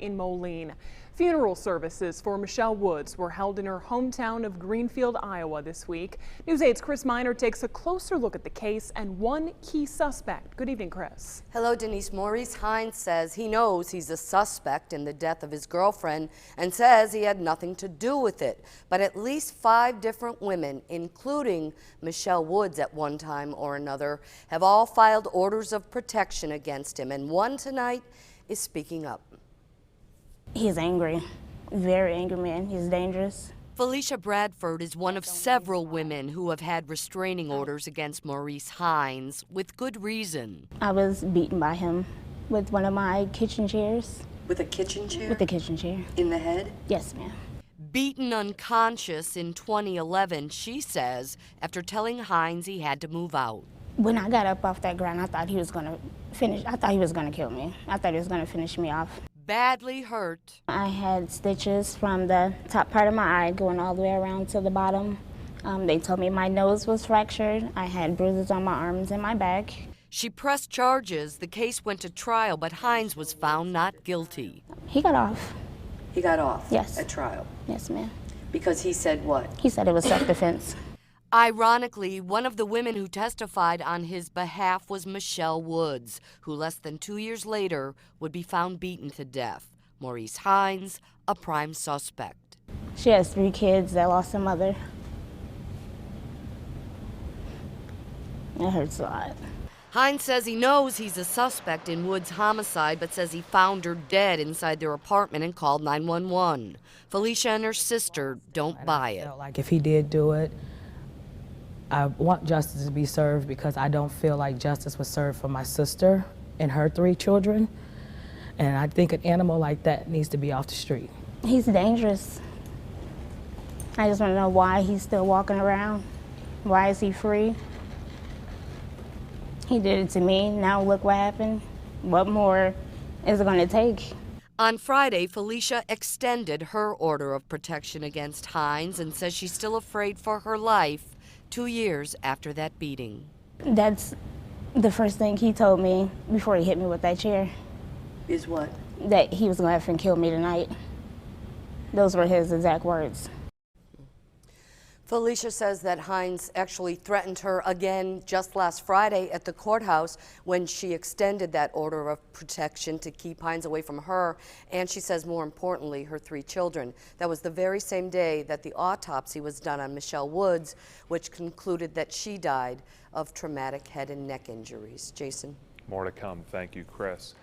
in Moline. Funeral services for Michelle Woods were held in her hometown of Greenfield, Iowa this week. News 8's Chris Miner takes a closer look at the case and one key suspect. Good evening, Chris. Hello, Denise. Maurice Hines says he knows he's a suspect in the death of his girlfriend and says he had nothing to do with it. But at least 5 different women, including Michelle Woods at one time or another, have all filed orders of protection against him, and one tonight is speaking up. He's angry, very angry man. He's dangerous. Felicia Bradford is one of several women who have had restraining orders against Maurice Hines, with good reason. I was beaten by him with one of my kitchen chairs. With a kitchen chair? With a kitchen chair. In the head? Yes, ma'am. Beaten unconscious in 2011, she says, after telling Hines he had to move out. When I got up off that ground, I thought he was going to finish. I thought he was going to kill me. I thought he was going to finish me off. Badly hurt. I had stitches from the top part of my eye going all the way around to the bottom. They told me my nose was fractured. I had bruises on my arms and my back. She pressed charges. The case went to trial, but Hines was found not guilty. He got off. He got off? Yes. At trial? Yes, ma'am. Because he said what? He said it was self-defense. Ironically, one of the women who testified on his behalf was Michelle Woods, who less than 2 years later would be found beaten to death. Maurice Hines, a prime suspect. She has 3 kids that lost their mother. It hurts a lot. Hines says he knows he's a suspect in Woods' homicide, but says he found her dead inside their apartment and called 911. Felicia and her sister don't buy it. Like if he did do it, I want justice to be served because I don't feel like justice was served for my sister and her 3 children. And I think an animal like that needs to be off the street. He's dangerous. I just want to know why he's still walking around. Why is he free? He did it to me. Now look what happened. What more is it going to take? On Friday, Felicia extended her order of protection against Hines and says she's still afraid for her life 2 years after that beating. That's the first thing he told me before he hit me with that chair. Is what? That he was going to have to kill me tonight. Those were his exact words. Felicia says that Hines actually threatened her again just last Friday at the courthouse when she extended that order of protection to keep Hines away from her, and she says more importantly her 3 children. That was the very same day that the autopsy was done on Michelle Woods, which concluded that she died of traumatic head and neck injuries. Jason? More to come. Thank you, Chris.